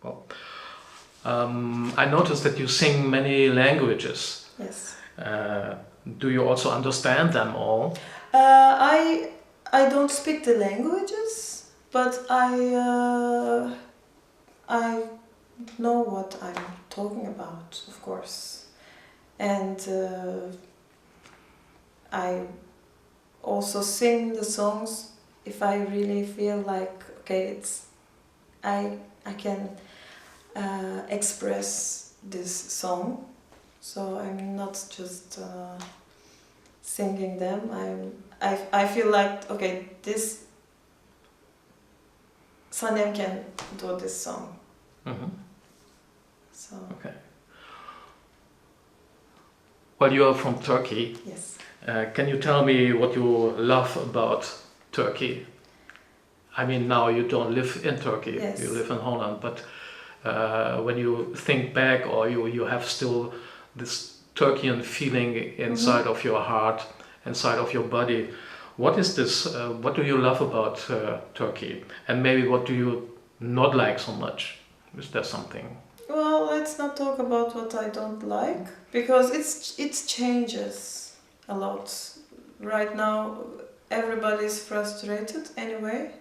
Well, I noticed that you sing many languages. Yes. Do you also understand them all? I don't speak the languages, but I know what I'm talking about, of course, and I also sing the songs if I really feel like okay, I can express this song, so I'm not just singing them. I feel like okay, this Sanem can do this song. Mm-hmm. So Okay. Well, you are from Turkey. yes. Can you tell me what you love about Turkey? I mean, now you don't live in Turkey, Yes. you live in Holland, but when you think back or you have still this Turkian feeling inside of your heart, inside of your body, what is this, what do you love about Turkey? And maybe what do you not like so much? Is there something? Well, let's not talk about what I don't like because it changes a lot. Right now, everybody's frustrated anyway.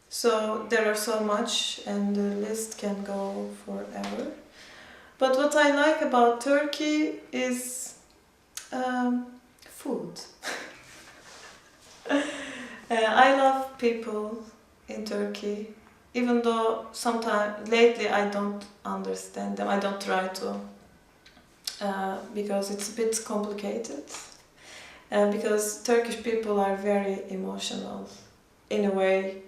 So there are so much, and the list can go forever. But what I like about Turkey is food. I love people in Turkey, even though sometimes lately I don't understand them. I don't try to because it's a bit complicated. Because Turkish people are very emotional, in a way.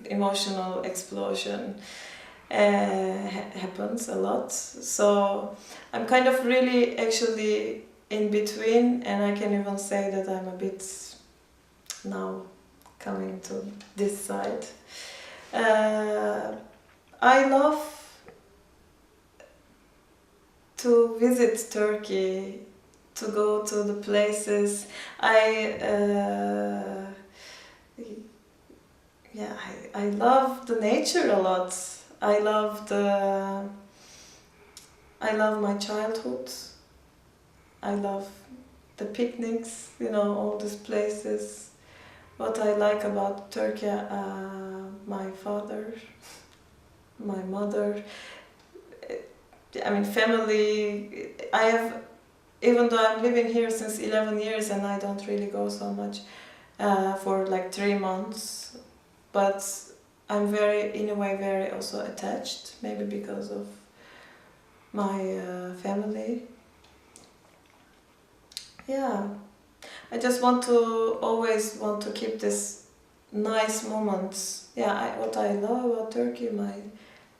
Emotional explosion happens a lot. So I'm kind of really actually in between, and I can even say that I'm a bit now coming to this side. I love to visit Turkey, to go to the places. I love the nature a lot. I love my childhood. I love the picnics, all these places. What I like about Turkey, my father, my mother, family. Even though I'm living here since 11 years and I don't really go so much for like 3 months, but I'm in a way very also attached, maybe because of my family. Yeah, I just always want to keep this nice moments. Yeah, what I love about Turkey, my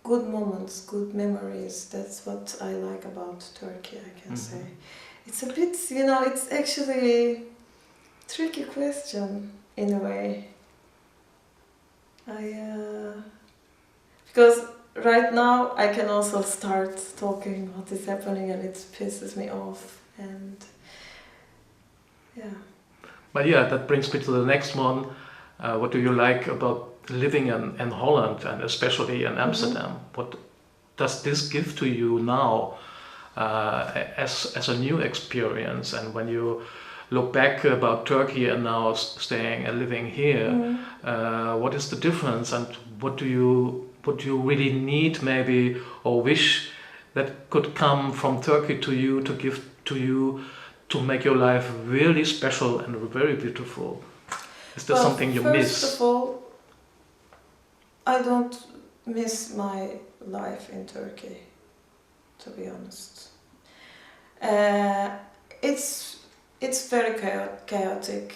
good moments, good memories. That's what I like about Turkey, I can say. It's a bit, it's actually a tricky question in a way. Because right now I can also start talking what is happening and it pisses me off, and yeah. But yeah, that brings me to the next one. What do you like about living in Holland and especially in Amsterdam? What does this give to you now as a new experience? And when you look back about Turkey and now staying and living here, what is the difference, and what do you really need maybe or wish that could come from Turkey to you, to give to you, to make your life really special and very beautiful? Is there something you miss? First of all, I don't miss my life in Turkey, to be honest. It's very chaotic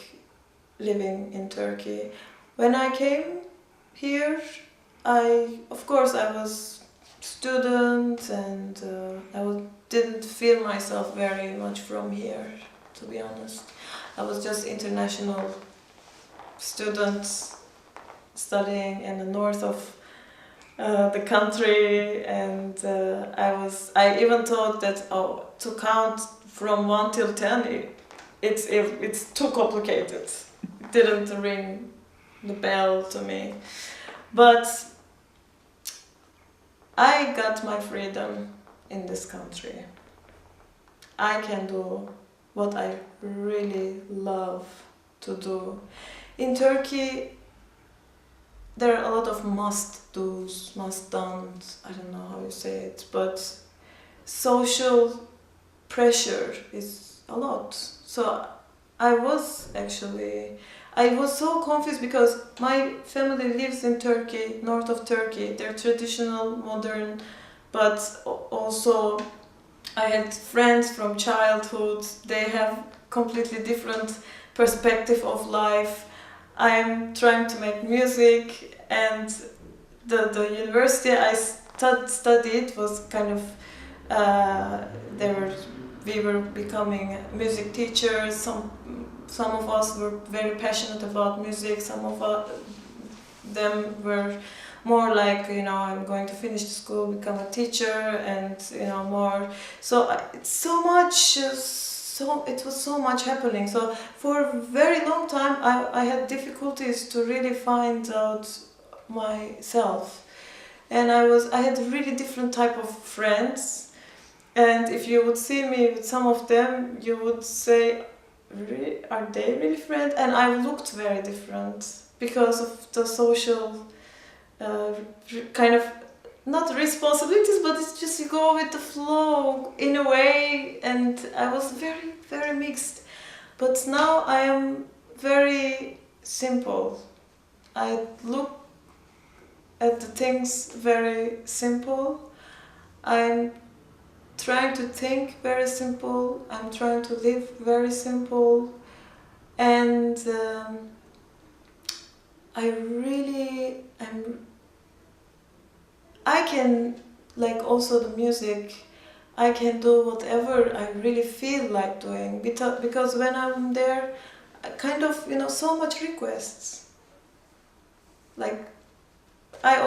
living in Turkey. When I came here, of course I was student and didn't feel myself very much from here, to be honest. I was just international student studying in the north of the country, and I even thought that to count from 1 till 10 it's too complicated. It didn't ring the bell to me. But I got my freedom in this country. I can do what I really love to do. In Turkey, there are a lot of must-dos, must-dones, I don't know how you say it, but social pressure is a lot. So I was so confused because my family lives in Turkey, north of Turkey. They're traditional, modern, but also I had friends from childhood. They have completely different perspective of life. I'm trying to make music, and the university I studied was kind of we were becoming music teachers. Some of us were very passionate about music. Some of them were more like, I'm going to finish the school, become a teacher, and more. So it's so much. It was so much happening. So for a very long time, I had difficulties to really find out myself, and I had really different type of friends. And if you would see me with some of them, you would say, really, are they really friends? And I looked very different because of the social kind of, not responsibilities, but it's just you go with the flow in a way, and I was very, very mixed. But now I am very simple. I look at the things very simple. I'm trying to think very simple. I'm trying to live very simple. And I can, like also the music, I can do whatever I really feel like doing, because when I'm there, I kind of, so much requests. Like, I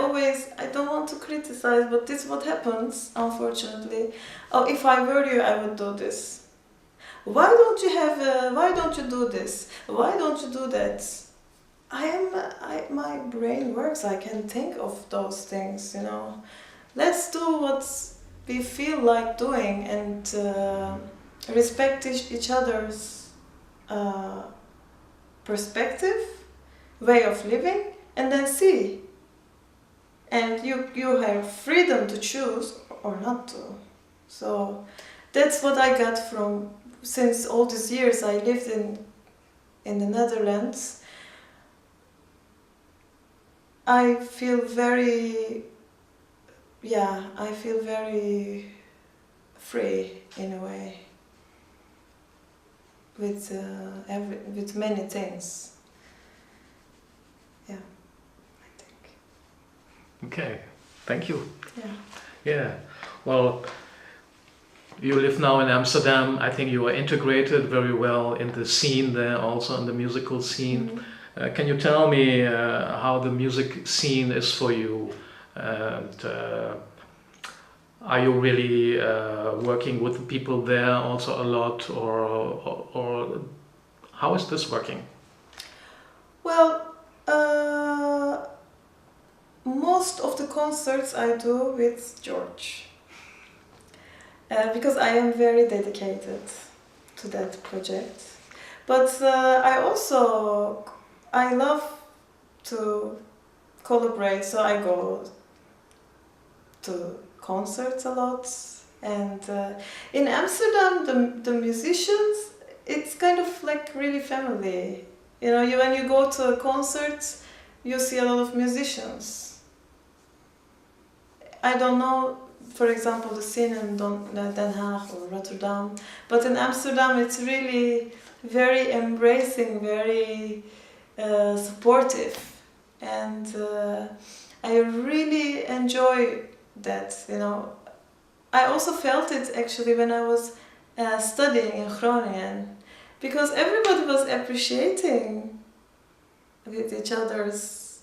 don't want to criticize, but this is what happens, unfortunately. Oh, if I were you, I would do this. Why don't you do this? Why don't you do that? My brain works, I can think of those things, Let's do what we feel like doing, and respect each other's perspective, way of living, and then see. And you have freedom to choose or not to. So that's what I got from, since all these years I lived in the Netherlands. I feel very free in a way with many things. Yeah, I think. Okay, thank you. Yeah. Yeah, well, you live now in Amsterdam. I think you are integrated very well in the scene there, also in the musical scene. Mm-hmm. Can you tell me how the music scene is for you? And are you really working with people there also a lot, or how is this working? Well, most of the concerts I do with George, because I am very dedicated to that project. But I love to collaborate, so I go to concerts a lot. And in Amsterdam, the musicians, it's kind of like really family. When you go to concerts, you see a lot of musicians. I don't know, for example, the scene in Den Haag or Rotterdam, but in Amsterdam it's really very embracing, very supportive, and I really enjoy that. I also felt it actually when I was studying in Groningen, because everybody was appreciating with each other's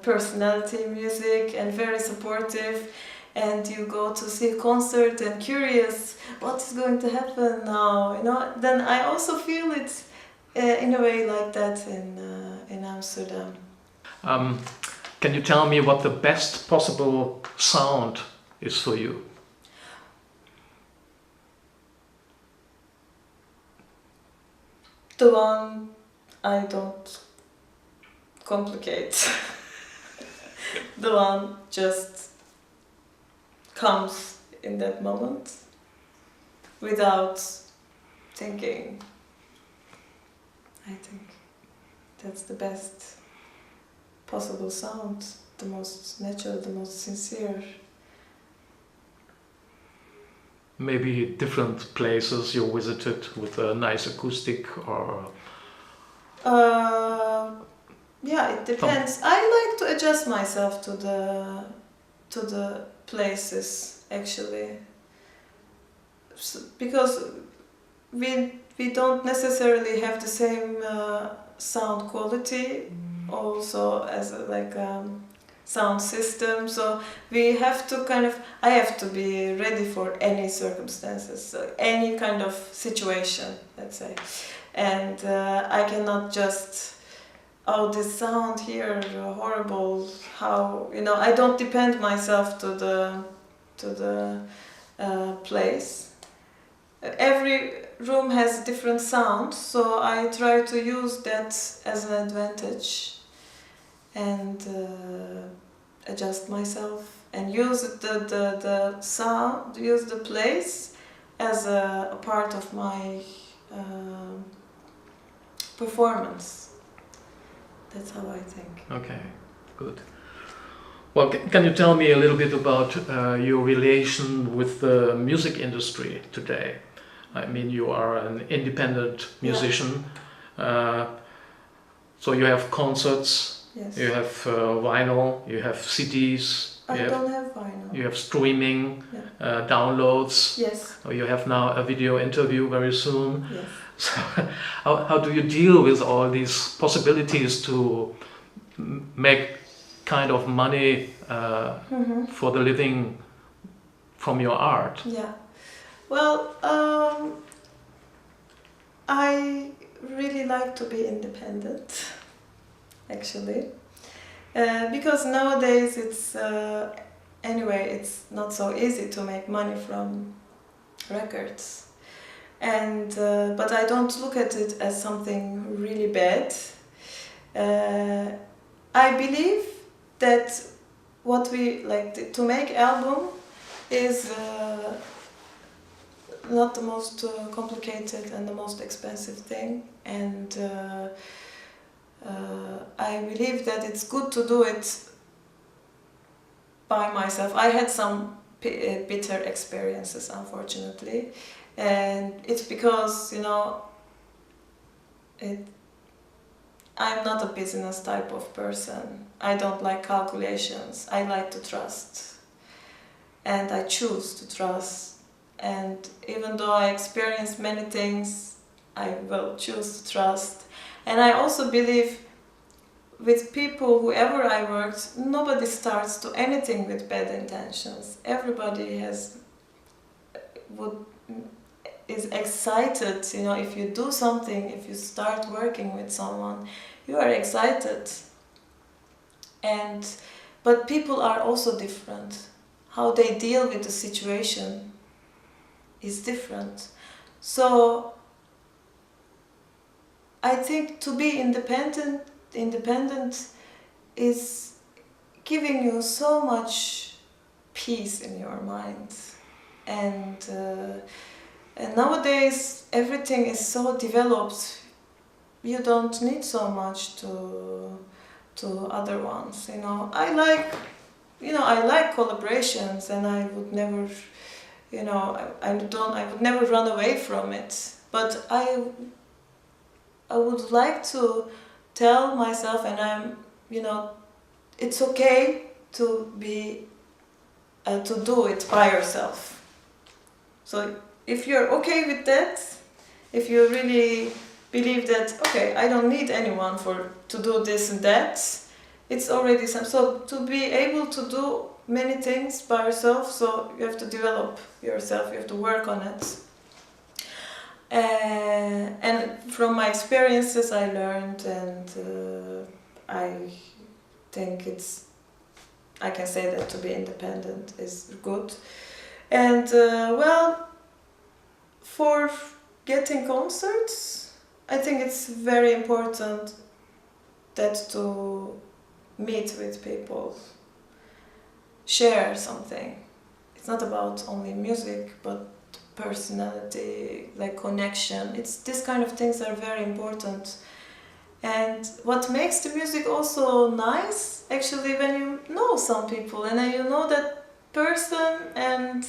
personality, music, and very supportive. And you go to see a concert and curious what is going to happen now, Then I also feel it in a way like that in Amsterdam. Can you tell me what the best possible sound is for you? The one I don't complicate. The one just comes in that moment without thinking. I think that's the best possible sound, the most natural, the most sincere. Maybe different places you visited with a nice acoustic or... Yeah, it depends. I like to adjust myself to the places actually, because we don't necessarily have the same sound quality, also as sound system. So we have to I have to be ready for any circumstances, so any kind of situation, let's say, and I cannot just. Oh, this sound here horrible. How I don't depend myself to the place. Every room has different sound, so I try to use that as an advantage and adjust myself and use the sound, use the place as a part of my performance. That's how I think. Okay, good. Well, can you tell me a little bit about your relation with the music industry today? I mean, you are an independent musician, so you have concerts, yes. You have vinyl, you have CDs. I don't have vinyl. You have streaming, downloads. Yes. You have now a video interview very soon. Yes. So how do you deal with all these possibilities to make kind of money for the living from your art? Yeah. Well, I really like to be independent, actually, because nowadays it's not so easy to make money from records. And but I don't look at it as something really bad. I believe that what we like to make album is not the most complicated and the most expensive thing, and I believe that it's good to do it by myself. I had some bitter experiences, unfortunately. And it's because, I'm not a business type of person. I don't like calculations. I like to trust. And I choose to trust. And even though I experience many things, I will choose to trust. And I also believe with people, whoever I worked, nobody starts to anything with bad intentions. Everybody is excited, if you do something, if you start working with someone, you are excited. But people are also different. How they deal with the situation is different. So I think to be independent is giving you so much peace in your mind. And nowadays everything is so developed, you don't need so much to other ones. I like collaborations, and I would never, I would never run away from it. But I would like to tell myself, and it's okay to be to do it by yourself. So if you're okay with that, if you really believe that, okay, I don't need anyone to do this and that, it's already some. So to be able to do many things by yourself, so you have to develop yourself, you have to work on it. And from my experiences I learned, and I think it's I can say that to be independent is good. And well, for getting concerts, I think it's very important that to meet with people, share something. It's not about only music, but personality, like connection. It's this kind of things are very important. And what makes the music also nice, actually, when you know some people and then you know that person and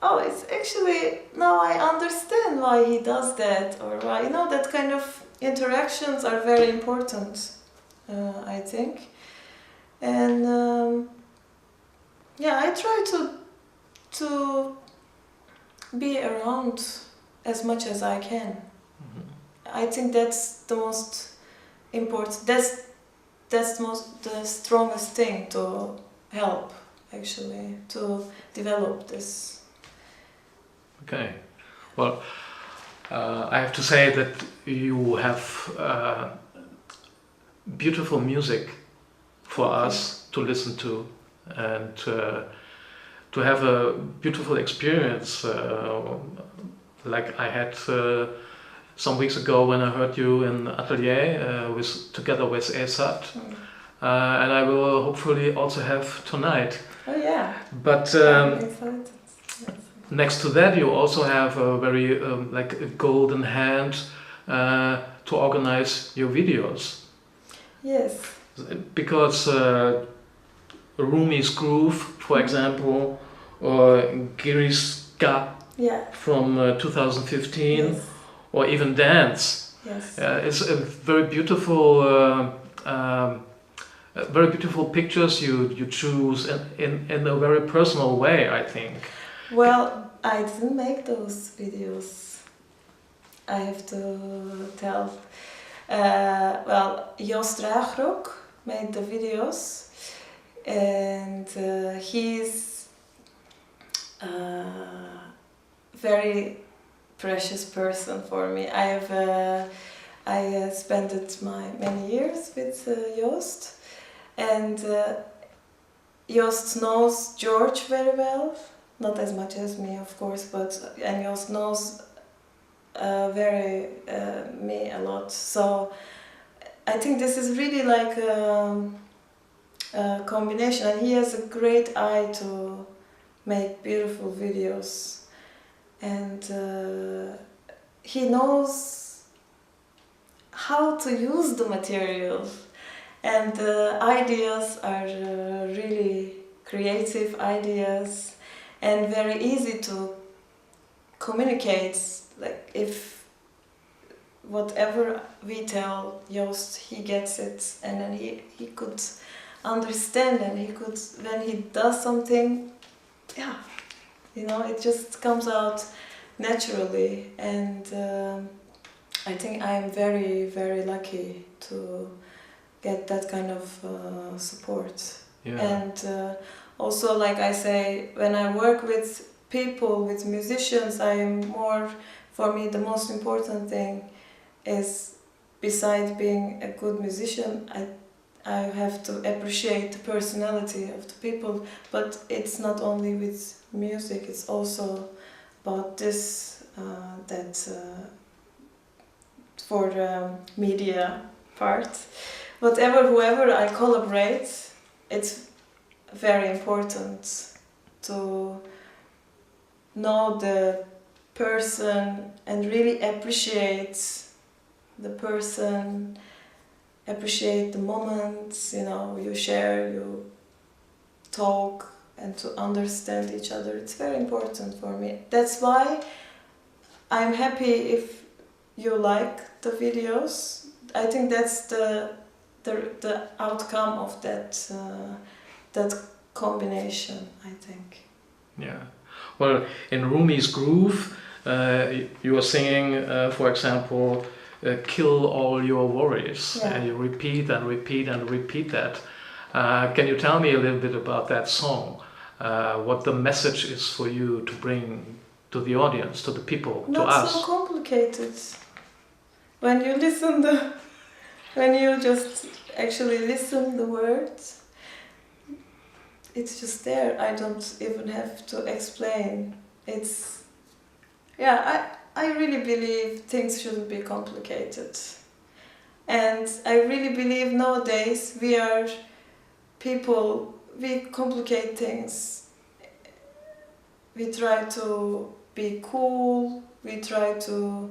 oh, it's actually, now I understand why he does that, or why, you know, that kind of interactions are very important, I think. And yeah, I try to be around as much as I can. I think that's the most important, that's the strongest thing to help, actually, to develop this. Okay, well, I have to say that you have beautiful music for us to listen to, and to have a beautiful experience like I had some weeks ago when I heard you in Atelier together with Eilts. And I will hopefully also have tonight. Oh yeah. But I'm excited. next to that, you also have a very like a golden hand to organize your videos. Yes. Because Rumi's Groove, for example, or Giriska from 2015, yes. or even Dance. Yes. It's a very beautiful. Very beautiful pictures you choose in a very personal way, I think. Well, I didn't make those videos, I have to tell. Well, Joost Raagrok made the videos, and he's a very precious person for me. I spent many years with Joost, and Joost knows George very well, not as much as me, of course, and Joost knows me a lot. So I think this is really like a combination, and he has a great eye to make beautiful videos, and he knows how to use the material, and the ideas are really creative ideas and very easy to communicate. Like if whatever we tell Joost, he gets it, and then he could understand, and he could, when he does something, yeah, you know, it just comes out naturally. And I think I am very, very lucky to get that kind of support. Yeah. And also, like I say, when I work with people, with musicians, for me the most important thing is, besides being a good musician, I have to appreciate the personality of the people. But it's not only with music, it's also about this, for the media part. Whoever I collaborate, it's very important to know the person and really appreciate the person, appreciate the moments, you know, you share, you talk, and to understand each other. It's very important for me. That's why I'm happy if you like the videos. I think that's the outcome of that combination, I think. Yeah. Well, in Rumi's Groove, you are singing, for example, kill all your worries. Yeah. And you repeat and repeat and repeat that. Can you tell me a little bit about that song? What the message is for you to bring to the audience, to the people, Not to us? so complicated. When you just actually listen the words, it's just there. I don't even have to explain. I really believe things shouldn't be complicated. And I really believe nowadays we complicate things. We try to be cool, we try to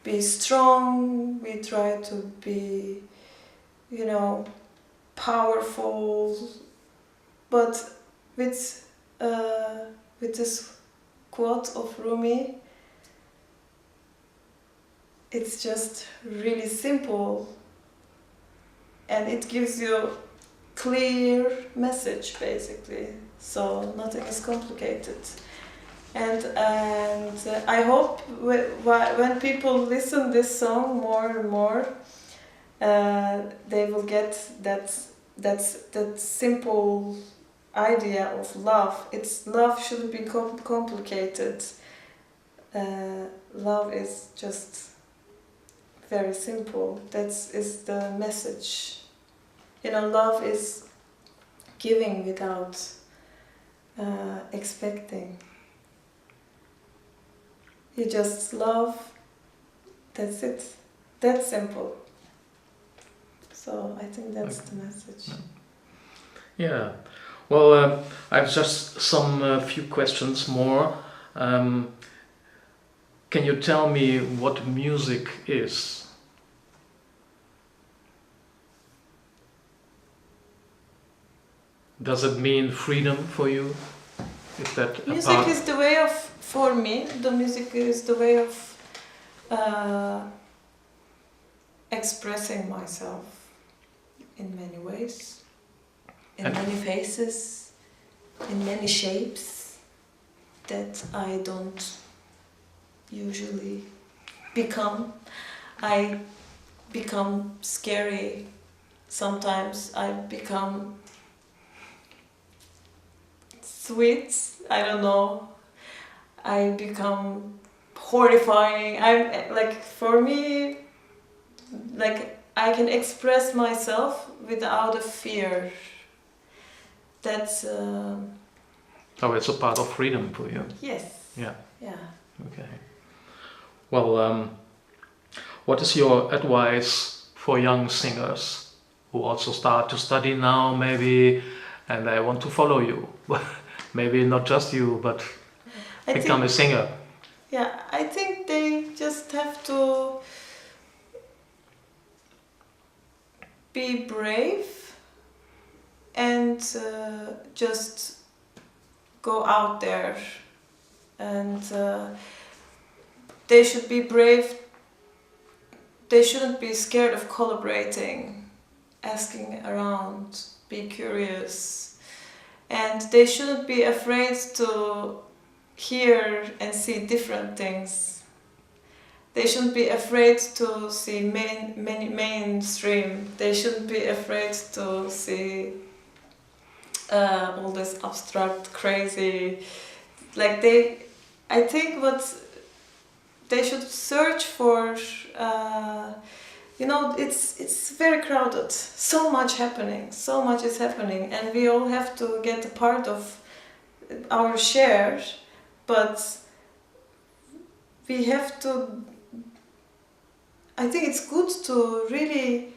be strong, we try to be, powerful. But with this quote of Rumi, it's just really simple, and it gives you clear message basically. So nothing is complicated. And I hope when people listen this song more and more, they will get that simple idea of love. Love shouldn't be complicated. Love is just very simple. That is the message. Love is giving without expecting. You just love, that's it. That's simple. So I think that's the message. Yeah. Well, I have just some few questions more. Can you tell me what music is? Does it mean freedom for you? Is that music is the way of, for me, the music is the way of expressing myself in many ways, in many faces, in many shapes that I don't usually become. I become scary. Sometimes I become sweet. I don't know. I become horrifying. I'm like, for me, like I can express myself without a fear. That's. Oh, it's a part of freedom for you. Yes. Yeah. Yeah. Okay. Well, what is your advice for young singers who also start to study now, maybe, and they want to follow you? Maybe not just you, but become a singer. Yeah, I think they just have to be brave and just go out there, and they should be brave. They shouldn't be scared of collaborating, asking around, be curious, and they shouldn't be afraid to hear and see different things. They shouldn't be afraid to see mainstream. They shouldn't be afraid to see all this abstract, crazy. Like I think what they should search for. It's very crowded. So much happening. So much is happening, and we all have to get a part of our share. But we have to. I think it's good to really.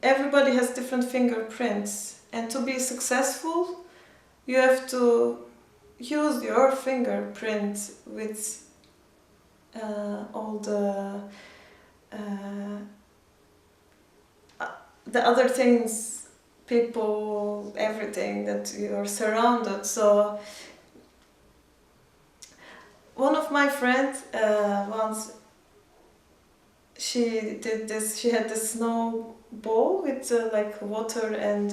Everybody has different fingerprints, and to be successful, you have to use your fingerprint with all the other things, people, everything that you are surrounded. So one of my friends once, she did this. She had this snowball with like water and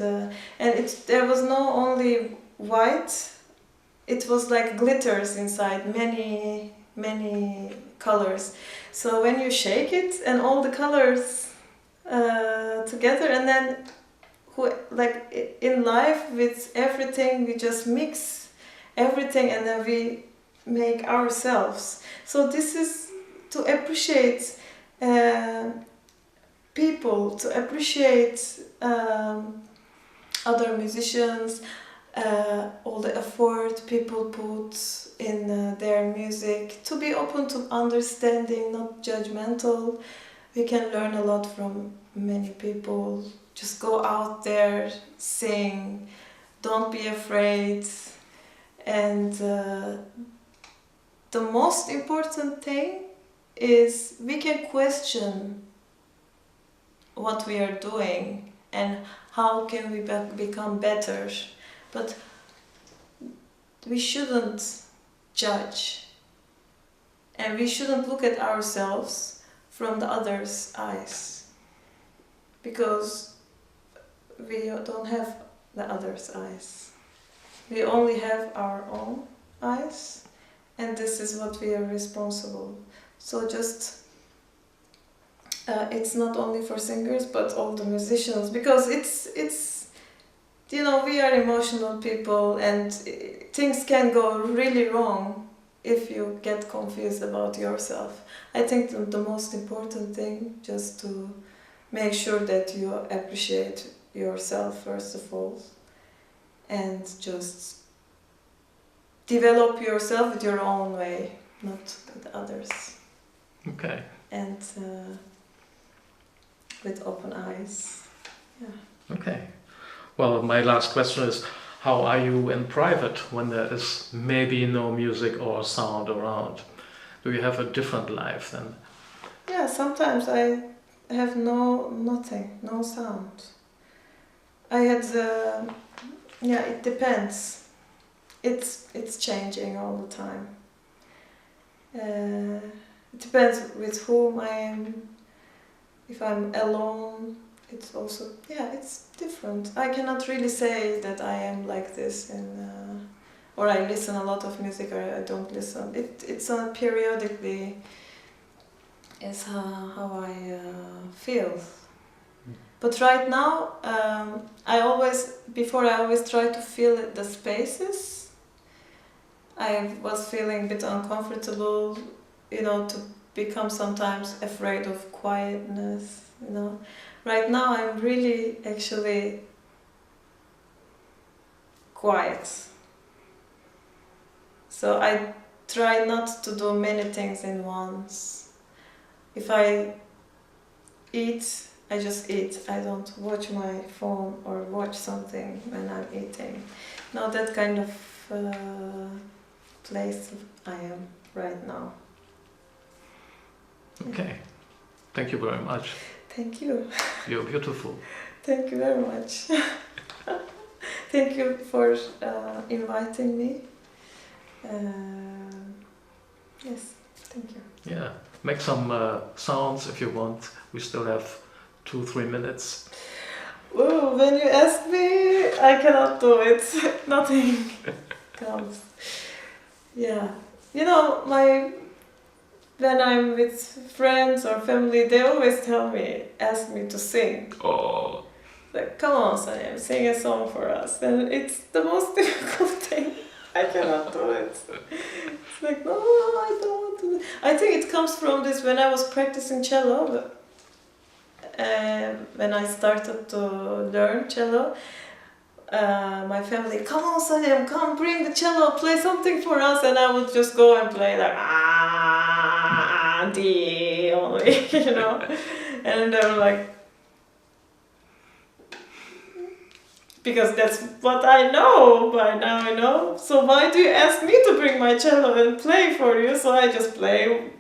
there was no only white. It was like glitters inside, many colors. So when you shake it and all the colors together, and then like in life with everything, we just mix everything and then we make ourselves. So this is to appreciate people, to appreciate other musicians. all the effort people put in their music, to be open to understanding, not judgmental. We can learn a lot from many people. Just go out there, sing, don't be afraid. And the most important thing is we can question what we are doing and how can we become better. But we shouldn't judge, and we shouldn't look at ourselves from the other's eyes, because we don't have the other's eyes. We only have our own eyes, and this is what we are responsible. So just it's not only for singers but all the musicians, because it's you know, we are emotional people, and things can go really wrong if you get confused about yourself. I think the most important thing, just to make sure that you appreciate yourself first of all, and just develop yourself with your own way, not with others. Okay. And with open eyes. Yeah. Okay. Well, my last question is, how are you in private when there is maybe no music or sound around? Do you have a different life then? Yeah, sometimes I have nothing, no sound. I had yeah, it depends. It's changing all the time. It depends with whom I am. If I'm alone, it's also, yeah, it's different. I cannot really say that I am like this, or I listen a lot of music or I don't listen. It's periodically is how I feel. But right now, I always try to feel the spaces. I was feeling a bit uncomfortable, you know, to become sometimes afraid of quietness, you know. Right now I'm really actually quiet. So I try not to do many things in once. If I eat, I just eat. I don't watch my phone or watch something when I'm eating. Not that kind of place I am right now. Okay. Thank you very much. Thank you. You're beautiful. Thank you very much. Thank you for inviting me. Yes, thank you. Yeah. Make some sounds if you want. We still have 2-3 minutes. Oh, when you ask me, I cannot do it. Nothing comes. Yeah. You know, when I'm with friends or family, they always ask me to sing. Oh. Like, come on, Sanem, sing a song for us. And it's the most difficult thing. I cannot do it. It's like, no, I don't want to. I think it comes from this, when I was practicing cello, when I started to learn cello, my family, come on Sanem, come bring the cello, play something for us, and I would just go and play like D only, you know, and they were like, because that's what I know by now, you know, so why do you ask me to bring my cello and play for you? So I just play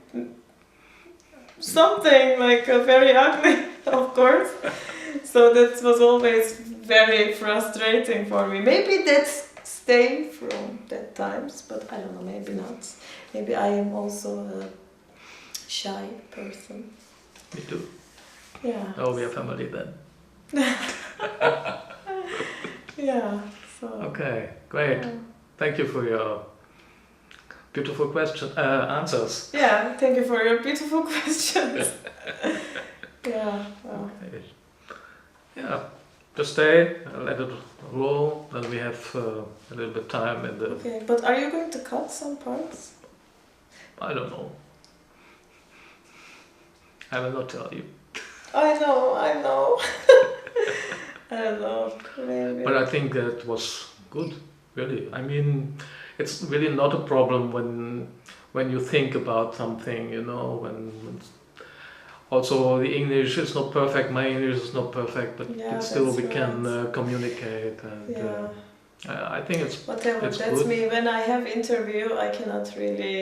something like very ugly, of course. So that was always very frustrating for me. Maybe that's staying from that times, but I don't know, maybe not. Maybe I am also a shy person. Me too. Yeah. Oh, we are family then. Yeah. So. Okay, great. Yeah. Thank you for your beautiful answers. Yeah, thank you for your beautiful questions. Yeah. Well. Okay. Yeah, just stay, let it roll, then we have a little bit time in the... Okay, but are you going to cut some parts? I don't know. I will not tell you. I know. I don't know, maybe. But I think that was Good, really. I mean, it's really not a problem when you think about something, you know. When also the English is not perfect. My English is not perfect, but Yeah, still that's we can right. communicate, and Yeah. I think it's Whatever, it's that's good. me. When I have interview, I cannot really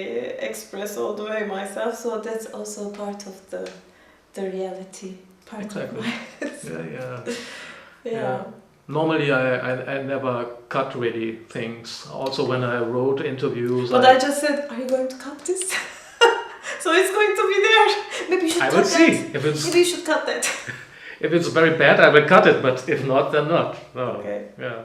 express all the way myself, so that's also part of the reality, part Exactly. of my... Yeah. Yeah. Normally, I never cut really things. Also, when I wrote interviews, But I just said, are you going to cut this? So it's going to be there. Maybe you should I cut will that. see if it's Maybe you should cut that. if it's very bad. I will cut it, but if not, then not. No. Okay. Yeah.